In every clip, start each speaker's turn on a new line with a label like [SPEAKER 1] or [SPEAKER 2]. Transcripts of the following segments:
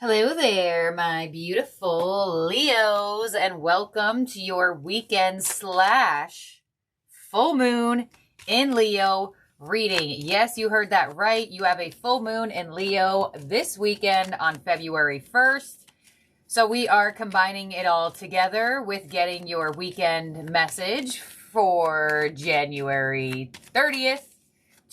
[SPEAKER 1] Hello there, my beautiful Leos, and welcome to your weekend slash full moon in Leo reading. Yes, you heard that right. You have a full moon in Leo this weekend on February 1st. So we are combining it all together with getting your weekend message for January 30th.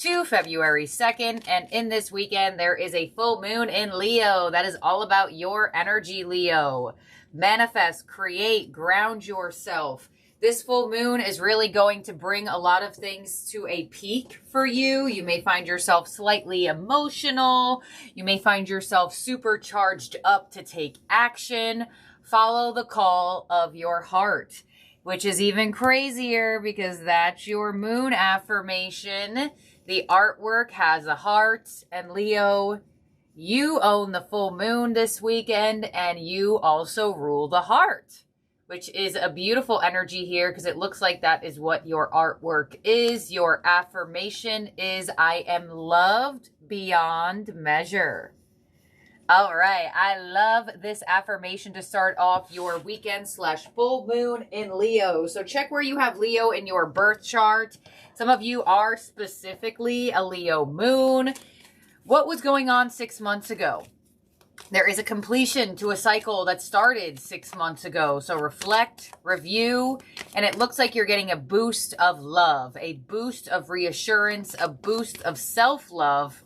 [SPEAKER 1] To February 2nd, and in this weekend there is a full moon in Leo. That is all about your energy, Leo. Manifest, create, ground yourself. This full moon is really going to bring a lot of things to a peak for you. You may find yourself slightly emotional. You may find yourself super charged up to take action. Follow the call of your heart, which is even crazier because that's your moon affirmation. The artwork has a heart, and Leo, you own the full moon this weekend, and you also rule the heart, which is a beautiful energy here because it looks like that is what your artwork is. Your affirmation is, I am loved beyond measure. All right, I love this affirmation to start off your weekend slash full moon in Leo. So check where you have Leo in your birth chart. Some of you are specifically a Leo moon. What was going on 6 months ago? There is a completion to a cycle that started 6 months ago. So reflect, review, and it looks like you're getting a boost of love, a boost of reassurance, a boost of self-love.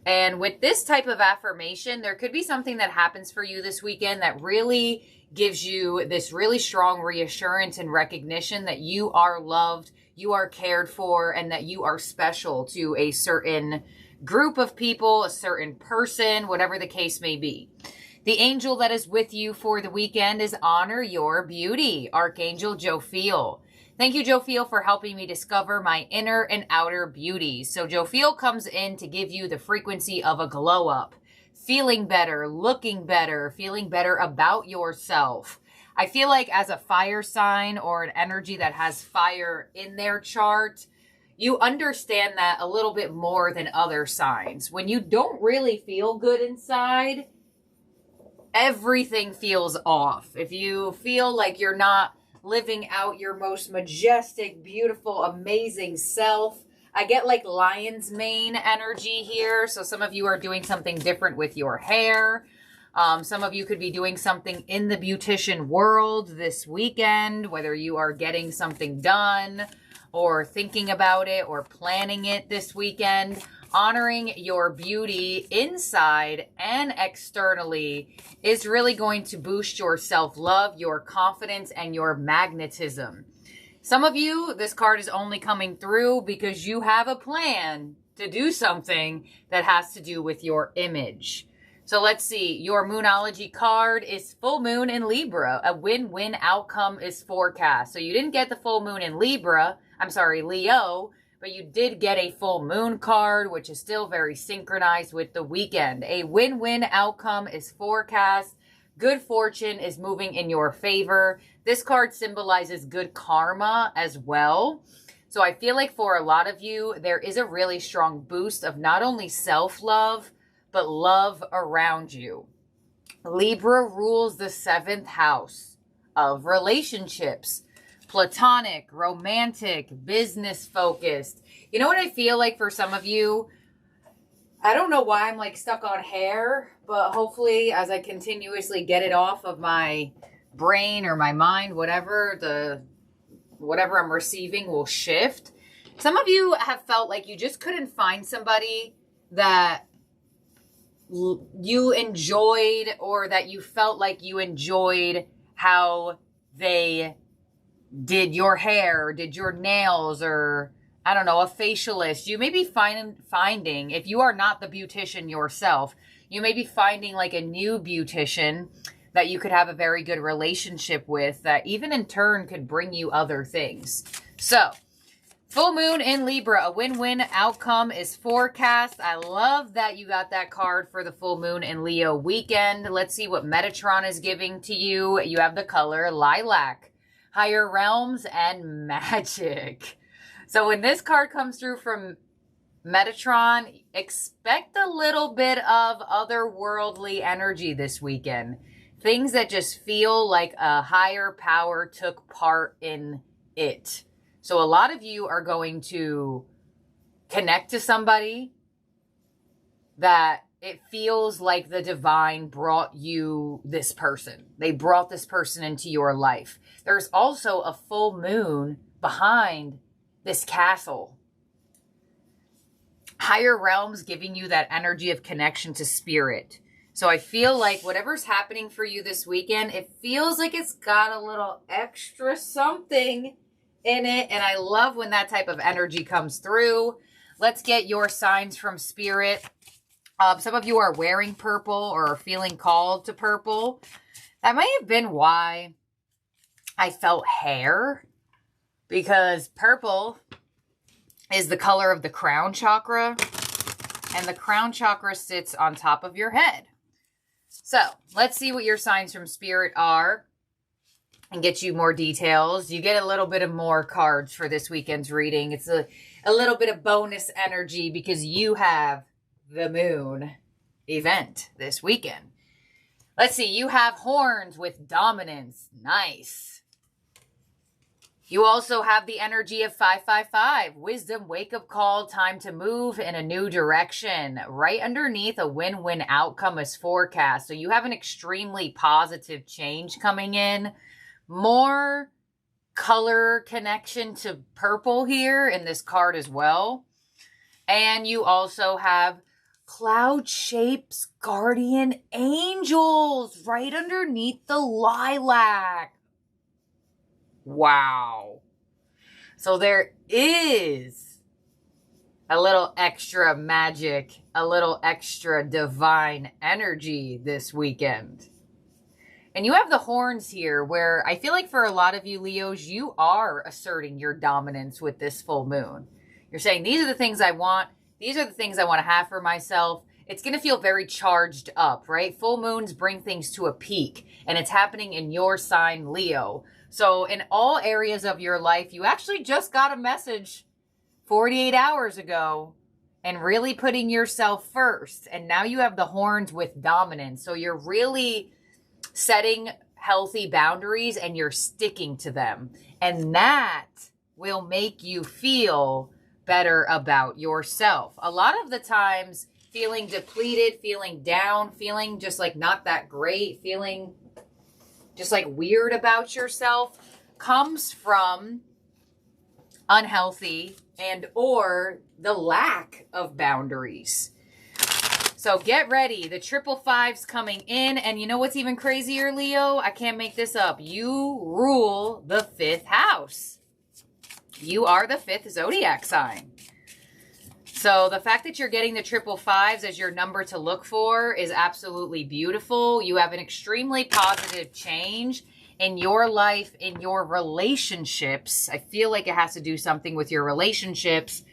[SPEAKER 1] And with this type of affirmation, there could be something that happens for you this weekend that really gives you this really strong reassurance and recognition that you are loved, you are cared for, and that you are special to a certain group of people, a certain person, whatever the case may be. The angel that is with you for the weekend is Honor Your Beauty, Archangel Jophiel. Thank you, Jophiel, for helping me discover my inner and outer beauties. So Jophiel comes in to give you the frequency of a glow up, feeling better, looking better, feeling better about yourself. I feel like as a fire sign or an energy that has fire in their chart, you understand that a little bit more than other signs. When you don't really feel good inside, everything feels off. If you feel like you're not living out your most majestic, beautiful, amazing self, I get like lion's mane energy here. So some of you are doing something different with your hair. Some of you could be doing something in the beautician world this weekend, whether you are getting something done or thinking about it or planning it this weekend. Honoring your beauty inside and externally is really going to boost your self-love, your confidence, and your magnetism. Some of you, this card is only coming through because you have a plan to do something that has to do with your image. So let's see. Your Moonology card is full moon in Libra. A win-win outcome is forecast. So you didn't get the full moon in Leo, but you did get a full moon card, which is still very synchronized with the weekend. A win-win outcome is forecast. Good fortune is moving in your favor. This card symbolizes good karma as well. So I feel like for a lot of you, there is a really strong boost of not only self-love, but love around you. Libra rules the 7th house of relationships. Platonic, romantic, business focused. You know what I feel like for some of you? I don't know why I'm like stuck on hair, but hopefully as I continuously get it off of my brain or my mind, whatever I'm receiving will shift. Some of you have felt like you just couldn't find somebody that you enjoyed, or that you felt like you enjoyed how they did your hair, did your nails, or I don't know, a facialist. You may be finding, if you are not the beautician yourself, you may be finding like a new beautician that you could have a very good relationship with, that even in turn could bring you other things. So, full moon in Libra, a win-win outcome is forecast. I love that you got that card for the full moon in Leo weekend. Let's see what Metatron is giving to you. You have the color lilac. Higher realms and magic. So when this card comes through from Metatron, expect a little bit of otherworldly energy this weekend. Things that just feel like a higher power took part in it. So a lot of you are going to connect to somebody that it feels like the divine brought you this person. They brought this person into your life. There's also a full moon behind this castle. Higher realms giving you that energy of connection to spirit. So I feel like whatever's happening for you this weekend, it feels like it's got a little extra something in it. And I love when that type of energy comes through. Let's get your signs from spirit. Some of you are wearing purple or are feeling called to purple. That might have been why I felt hair, because purple is the color of the crown chakra, and the crown chakra sits on top of your head. So let's see what your signs from spirit are and get you more details. You get a little bit of more cards for this weekend's reading. It's a little bit of bonus energy because you have the moon event this weekend. Let's see. You have horns with dominance. Nice. You also have the energy of 555. Wisdom, wake-up call, time to move in a new direction. Right underneath, a win-win outcome is forecast. So you have an extremely positive change coming in. More color connection to purple here in this card as well. And you also have cloud shapes, guardian angels right underneath the lilac. Wow. So there is a little extra magic, a little extra divine energy this weekend. And you have the horns here where I feel like for a lot of you Leos, you are asserting your dominance with this full moon. You're saying, these are the things I want. These are the things I want to have for myself. It's going to feel very charged up, right? Full moons bring things to a peak, and it's happening in your sign, Leo. So in all areas of your life, you actually just got a message 48 hours ago and really putting yourself first. And now you have the horns with dominance. So you're really setting healthy boundaries and you're sticking to them. And that will make you feel better about yourself. A lot of the times, feeling depleted, feeling down, feeling just like not that great, feeling just like weird about yourself comes from unhealthy and or the lack of boundaries. So get ready. The 555's coming in. And you know what's even crazier, Leo? I can't make this up. You rule the 5th house. You are the 5th zodiac sign. So the fact that you're getting the 555s as your number to look for is absolutely beautiful. You have an extremely positive change in your life, in your relationships. I feel like it has to do something with your relationships.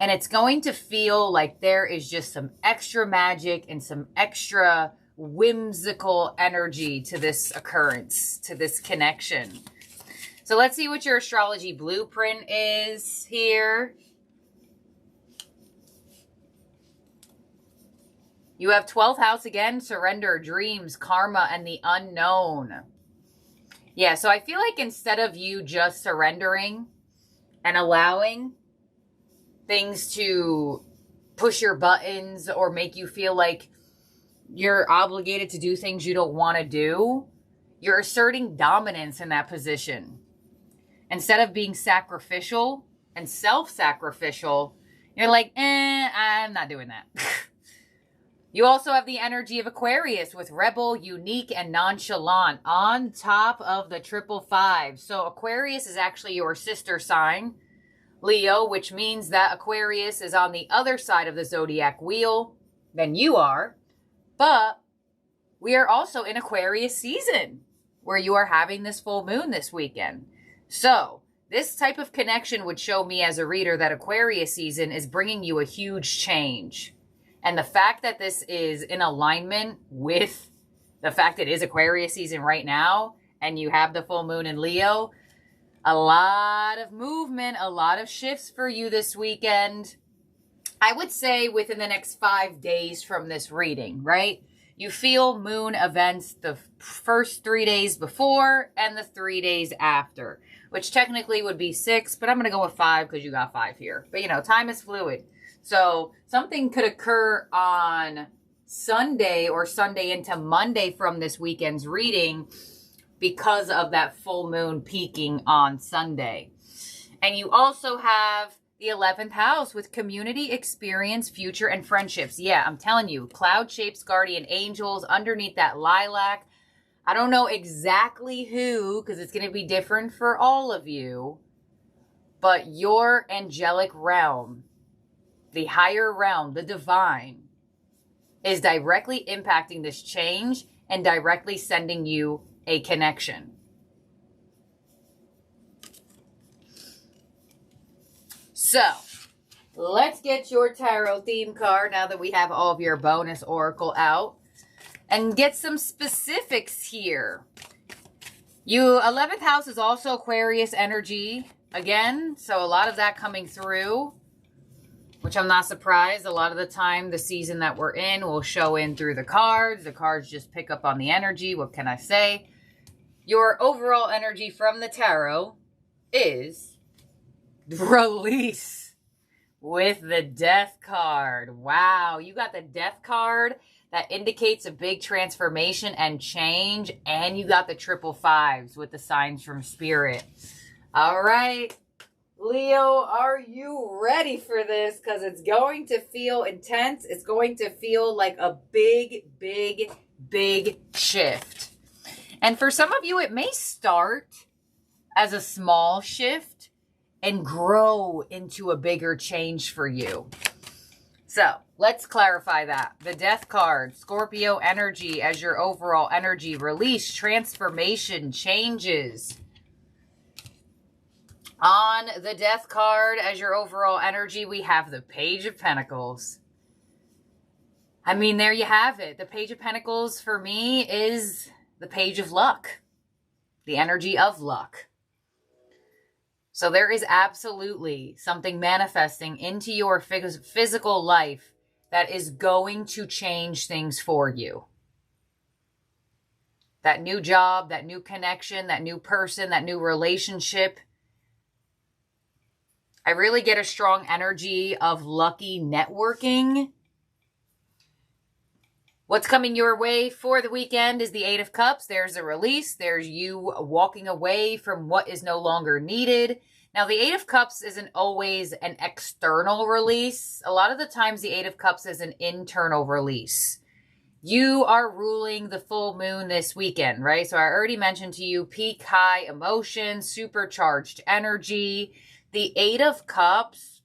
[SPEAKER 1] And it's going to feel like there is just some extra magic and some extra whimsical energy to this occurrence, to this connection. So let's see what your astrology blueprint is here. You have 12th house again, surrender, dreams, karma, and the unknown. Yeah, so I feel like instead of you just surrendering and allowing things to push your buttons or make you feel like you're obligated to do things you don't want to do, you're asserting dominance in that position. Instead of being sacrificial and self-sacrificial, you're like, I'm not doing that. You also have the energy of Aquarius with rebel, unique, and nonchalant on top of the 555. So Aquarius is actually your sister sign, Leo, which means that Aquarius is on the other side of the zodiac wheel than you are. But we are also in Aquarius season where you are having this full moon this weekend. So this type of connection would show me as a reader that Aquarius season is bringing you a huge change. And the fact that this is in alignment with the fact it is Aquarius season right now, and you have the full moon in Leo, a lot of movement, a lot of shifts for you this weekend. I would say within the next 5 days from this reading, right? You feel moon events the first 3 days before and the 3 days after, which technically would be 6, but I'm going to go with 5 because you got 5 here. But, you know, time is fluid. So something could occur on Sunday or Sunday into Monday from this weekend's reading because of that full moon peaking on Sunday. And you also have the 11th house with community, experience, future, and friendships. Yeah, I'm telling you, cloud shapes, guardian angels underneath that lilac. I don't know exactly who, because it's going to be different for all of you, but your angelic realm, the higher realm, the divine, is directly impacting this change and directly sending you a connection. So, let's get your tarot theme card now that we have all of your bonus oracle out and get some specifics here. 11th house is also Aquarius energy again, so a lot of that coming through, which I'm not surprised. A lot of the time, the season that we're in will show in through the cards. The cards just pick up on the energy. What can I say? Your overall energy from the tarot is release with the death card. Wow, you got the death card that indicates a big transformation and change, and you got the triple fives with the signs from spirit. All right, Leo, are you ready for this? Because it's going to feel intense. It's going to feel like a big, big, big shift. And for some of you, it may start as a small shift and grow into a bigger change for you. So let's clarify that. The death card, Scorpio energy as your overall energy, release, transformation, changes. On the death card as your overall energy, we have the Page of Pentacles. I mean, there you have it. The Page of Pentacles for me is the page of luck, the energy of luck. So there is absolutely something manifesting into your physical life that is going to change things for you. That new job, that new connection, that new person, that new relationship. I really get a strong energy of lucky networking. What's coming your way for the weekend is the Eight of Cups. There's a release. There's you walking away from what is no longer needed. Now, the Eight of Cups isn't always an external release. A lot of the times, the Eight of Cups is an internal release. You are ruling the full moon this weekend, right? So I already mentioned to you, peak high emotion, supercharged energy. The Eight of Cups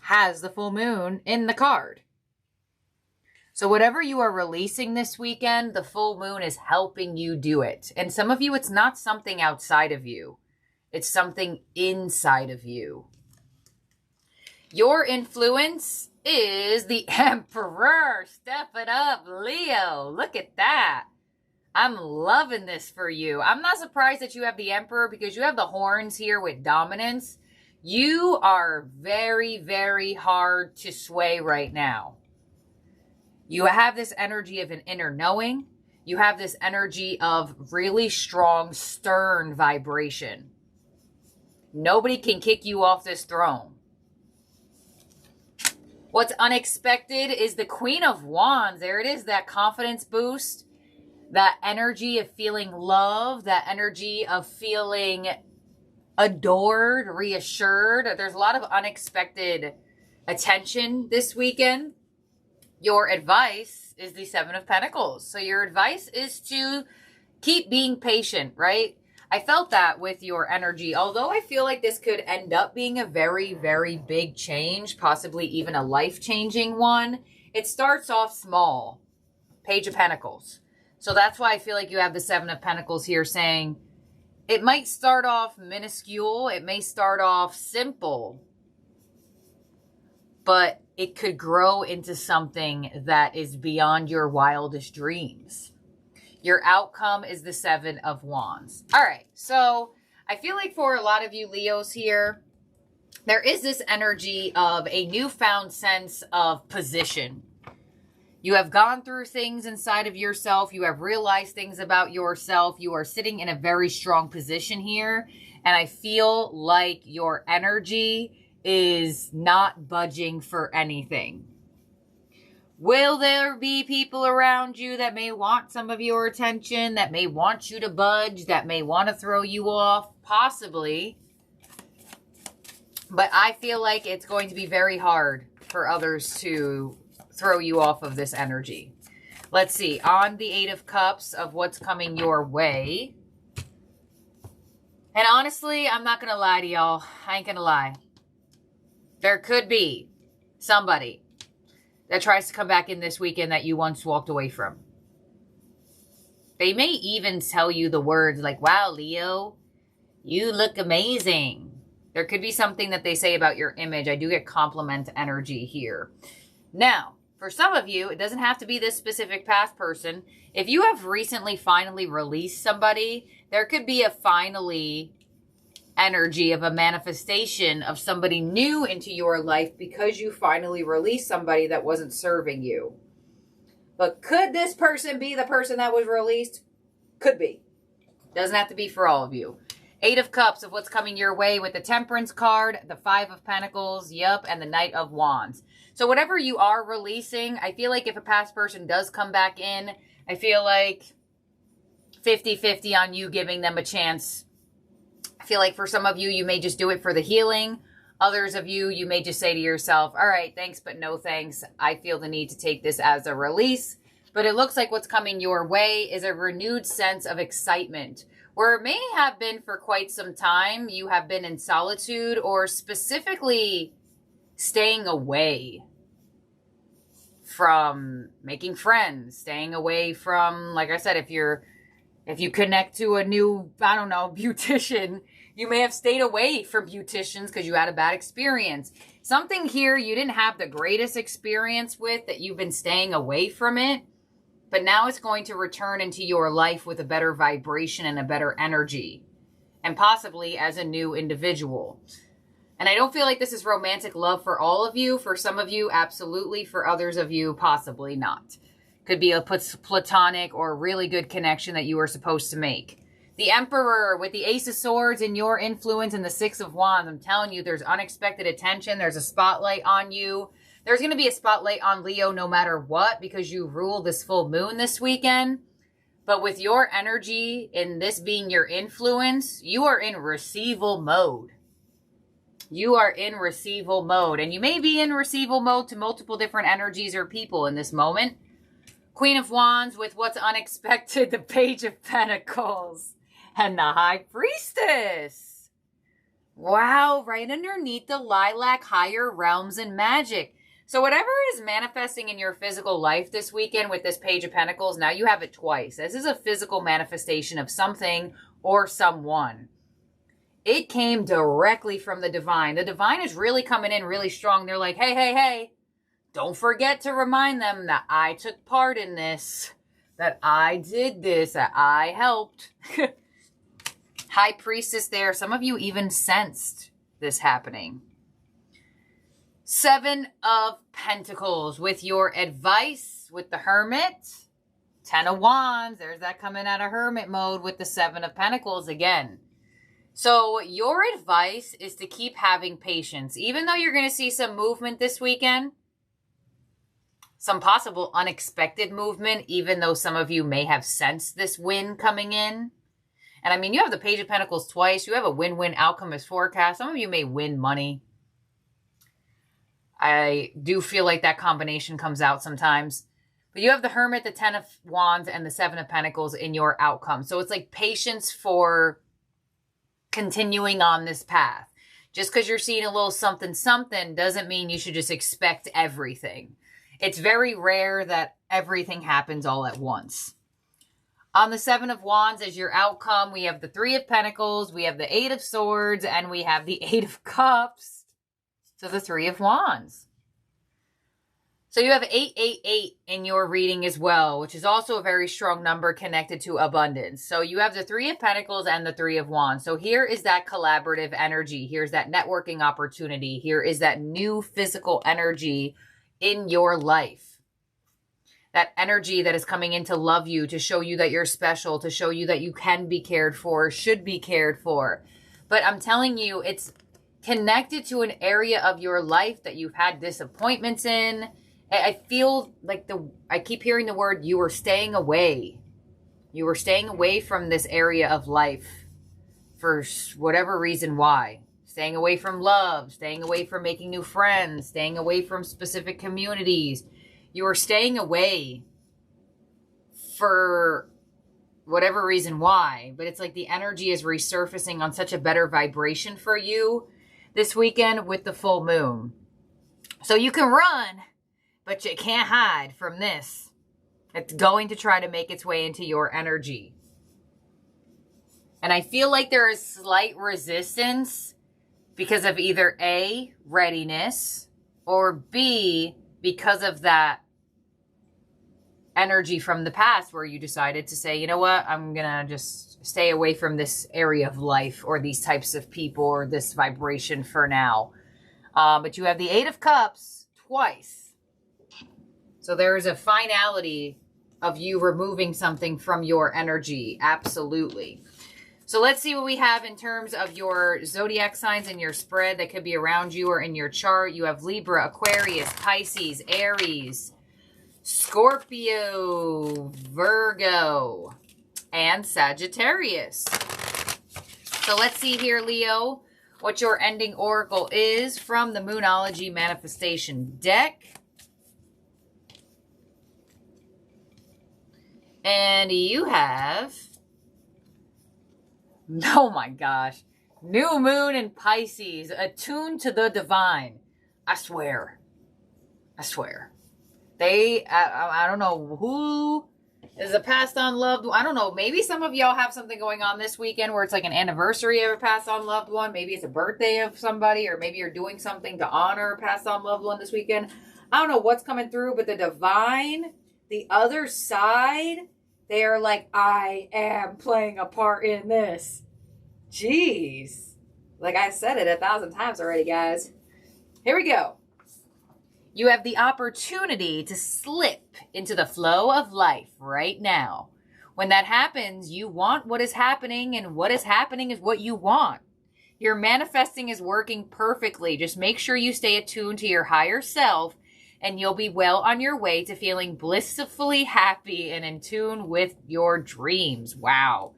[SPEAKER 1] has the full moon in the card. So whatever you are releasing this weekend, the full moon is helping you do it. And some of you, it's not something outside of you. It's something inside of you. Your influence is the Emperor. Step it up, Leo. Look at that. I'm loving this for you. I'm not surprised that you have the Emperor because you have the horns here with dominance. You are very, very hard to sway right now. You have this energy of an inner knowing. You have this energy of really strong, stern vibration. Nobody can kick you off this throne. What's unexpected is the Queen of Wands. There it is, that confidence boost, that energy of feeling love, that energy of feeling adored, reassured. There's a lot of unexpected attention this weekend. Your advice is the Seven of Pentacles. So your advice is to keep being patient, right? I felt that with your energy. Although I feel like this could end up being a very, very big change, possibly even a life-changing one, it starts off small. Page of Pentacles. So that's why I feel like you have the Seven of Pentacles here saying it might start off minuscule. It may start off simple. But it could grow into something that is beyond your wildest dreams. Your outcome is the Seven of Wands. All right, so I feel like for a lot of you Leos here, there is this energy of a newfound sense of position. You have gone through things inside of yourself. You have realized things about yourself. You are sitting in a very strong position here. And I feel like your energy is not budging for anything. Will there be people around you that may want some of your attention, that may want you to budge, that may want to throw you off? Possibly. But I feel like it's going to be very hard for others to throw you off of this energy. Let's see. On the Eight of Cups of what's coming your way. And honestly, I'm not going to lie to y'all. I ain't going to lie. There could be somebody that tries to come back in this weekend that you once walked away from. They may even tell you the words like, wow, Leo, you look amazing. There could be something that they say about your image. I do get compliment energy here. Now, for some of you, it doesn't have to be this specific past person. If you have recently finally released somebody, there could be a finally energy of a manifestation of somebody new into your life because you finally released somebody that wasn't serving you. But could this person be the person that was released? Could be. Doesn't have to be for all of you. Eight of Cups of what's coming your way with the Temperance card, the Five of Pentacles, yup, and the Knight of Wands. So whatever you are releasing, I feel like if a past person does come back in, I feel like 50-50 on you giving them a chance. I feel like for some of you, you may just do it for the healing. Others of you, you may just say to yourself, all right, thanks, but no thanks. I feel the need to take this as a release. But it looks like what's coming your way is a renewed sense of excitement. Where it may have been for quite some time, you have been in solitude or specifically staying away from making friends, staying away from, like I said, if you connect to a new, I don't know, beautician, you may have stayed away from beauticians because you had a bad experience. Something here you didn't have the greatest experience with, that you've been staying away from it. But now it's going to return into your life with a better vibration and a better energy. And possibly as a new individual. And I don't feel like this is romantic love for all of you. For some of you, absolutely. For others of you, possibly not. Could be a platonic or really good connection that you were supposed to make. The Emperor with the Ace of Swords and your influence and the Six of Wands. I'm telling you, there's unexpected attention. There's a spotlight on you. There's going to be a spotlight on Leo no matter what because you rule this full moon this weekend. But with your energy and this being your influence, you are in receival mode. You are in receival mode. And you may be in receival mode to multiple different energies or people in this moment. Queen of Wands with what's unexpected, the Page of Pentacles and the High Priestess. Wow, right underneath the Lilac, Higher Realms and Magic. So whatever is manifesting in your physical life this weekend with this Page of Pentacles, now you have it twice. This is a physical manifestation of something or someone. It came directly from the divine. The divine is really coming in really strong. They're like, hey, hey, hey, don't forget to remind them that I took part in this, that I did this, that I helped. High Priestess there. Some of you even sensed this happening. Seven of Pentacles with your advice with the Hermit. 10 of Wands. There's that coming out of Hermit mode with the Seven of Pentacles again. So your advice is to keep having patience. Even though you're going to see some movement this weekend, some possible unexpected movement, even though some of you may have sensed this win coming in. And I mean, you have the Page of Pentacles twice. You have a win-win outcome as forecast. Some of you may win money. I do feel like that combination comes out sometimes. But you have the Hermit, the 10 of Wands, and the 7 of Pentacles in your outcome. So it's like patience for continuing on this path. Just because you're seeing a little something doesn't mean you should just expect everything. It's very rare that everything happens all at once. On the 7 of Wands as your outcome, we have the 3 of Pentacles, we have the 8 of Swords, and we have the 8 of Cups. So the 3 of Wands. So you have 888 in your reading as well, which is also a very strong number connected to abundance. So you have the Three of Pentacles and the Three of Wands. So here is that collaborative energy. Here's that networking opportunity. Here is that new physical energy in your life. That energy that is coming in to love you, to show you that you're special, to show you that you can be cared for, should be cared for. But I'm telling you, it's connected to an area of your life that you've had disappointments in. I feel like I keep hearing the word, you were staying away. You were staying away from this area of life for whatever reason why. Staying away from love, staying away from making new friends, staying away from specific communities. You were staying away for whatever reason why. But it's like the energy is resurfacing on such a better vibration for you this weekend with the full moon. So you can run, but you can't hide from this. It's going to try to make its way into your energy. And I feel like there is slight resistance because of either A, readiness, or B, because of that energy from the past where you decided to say, you know what, I'm going to just stay away from this area of life or these types of people or this vibration for now. But you have the Eight of Cups twice. So there is a finality of you removing something from your energy. Absolutely. So let's see what we have in terms of your zodiac signs in your spread that could be around you or in your chart. You have Libra, Aquarius, Pisces, Aries, Scorpio, Virgo, and Sagittarius. So let's see here, Leo, what your ending oracle is from the Moonology Manifestation deck. And you have, oh my gosh, new moon in Pisces, attuned to the divine. I swear. I don't know who is a passed on loved one. I don't know. Maybe some of y'all have something going on this weekend where it's like an anniversary of a passed on loved one. Maybe it's a birthday of somebody, or maybe you're doing something to honor a passed on loved one this weekend. I don't know what's coming through, but the divine, the other side, they are like, I am playing a part in this. Jeez. Like I said it 1,000 times already, guys. Here we go. You have the opportunity to slip into the flow of life right now. When that happens, you want what is happening, and what is happening is what you want. Your manifesting is working perfectly. Just make sure you stay attuned to your higher self, and you'll be well on your way to feeling blissfully happy and in tune with your dreams. Wow.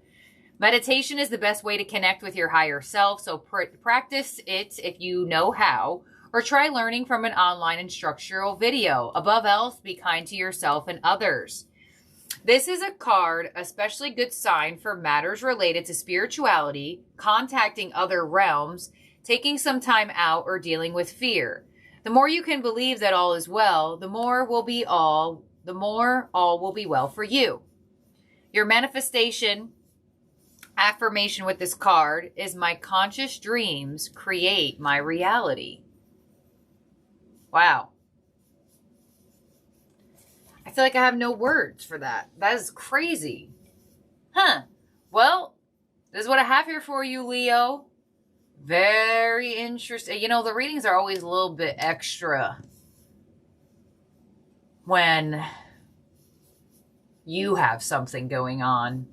[SPEAKER 1] Meditation is the best way to connect with your higher self, so practice it if you know how, or try learning from an online instructional video. Above else, be kind to yourself and others. This is a card, especially good sign for matters related to spirituality, contacting other realms, taking some time out, or dealing with fear. The more you can believe that all is well, the more all will be well for you. Your manifestation affirmation with this card is, my conscious dreams create my reality. Wow. I feel like I have no words for that. That is crazy. Huh. Well, this is what I have here for you, Leo. Very interesting. You know, the readings are always a little bit extra when you have something going on.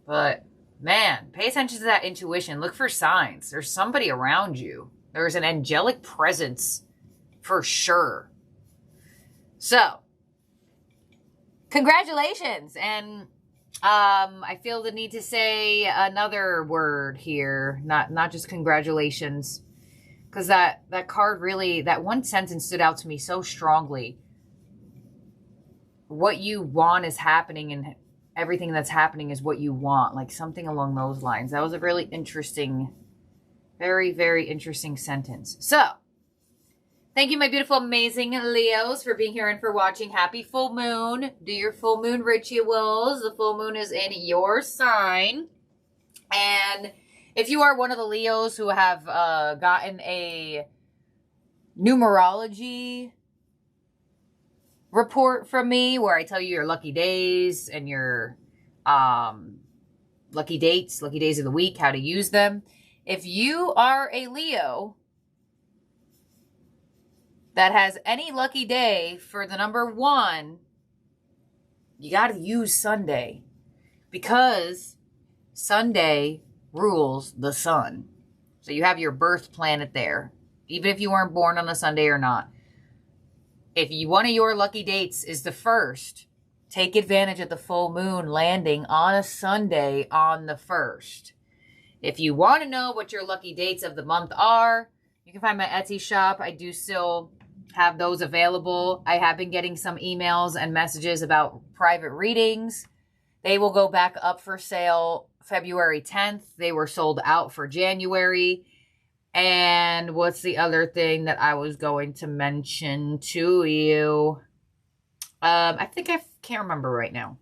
[SPEAKER 1] But, man, pay attention to that intuition. Look for signs. There's somebody around you. There's an angelic presence for sure. So, congratulations. And I feel the need to say another word here. Not just congratulations. Because that card really, that one sentence stood out to me so strongly. What you want is happening, and everything that's happening is what you want. Like something along those lines. That was a really interesting, very, very interesting sentence. So, thank you, my beautiful, amazing Leos, for being here and for watching. Happy full moon. Do your full moon rituals. The full moon is in your sign. And if you are one of the Leos who have gotten a numerology report from me where I tell you your lucky days and your lucky dates, lucky days of the week, how to use them. If you are a Leo that has any lucky day for the number 1, you got to use Sunday, because Sunday rules the sun. So you have your birth planet there, even if you weren't born on a Sunday or not. If one of your lucky dates is the 1st, take advantage of the full moon landing on a Sunday on the 1st. If you want to know what your lucky dates of the month are, you can find my Etsy shop. I do still have those available. I have been getting some emails and messages about private readings. They will go back up for sale February 10th. They were sold out for January. And what's the other thing that I was going to mention to you? I think I can't remember right now.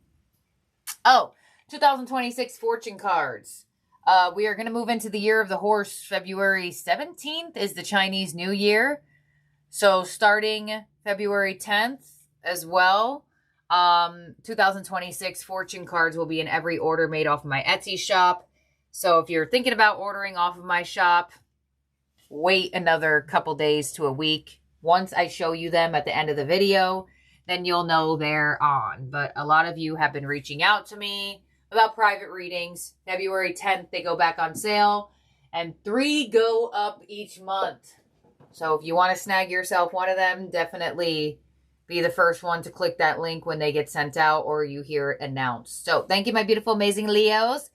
[SPEAKER 1] Oh, 2026 fortune cards. We are going to move into the year of the horse. February 17th is the Chinese New Year. So starting February 10th as well, 2026 fortune cards will be in every order made off of my Etsy shop. So if you're thinking about ordering off of my shop, wait another couple days to a week. Once I show you them at the end of the video, then you'll know they're on. But a lot of you have been reaching out to me about private readings. February 10th, they go back on sale, and 3 go up each month. So if you want to snag yourself one of them, definitely be the first one to click that link when they get sent out or you hear it announced. So thank you, my beautiful, amazing Leos.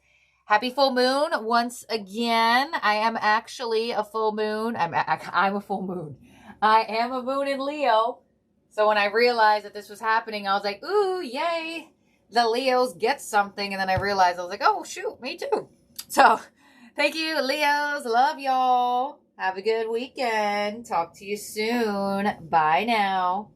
[SPEAKER 1] Happy full moon once again. I am actually a full moon. I'm a full moon. I am a moon in Leo. So when I realized that this was happening, I was like, ooh, yay. The Leos get something. And then I realized, I was like, oh, shoot, me too. So thank you, Leos. Love y'all. Have a good weekend. Talk to you soon. Bye now.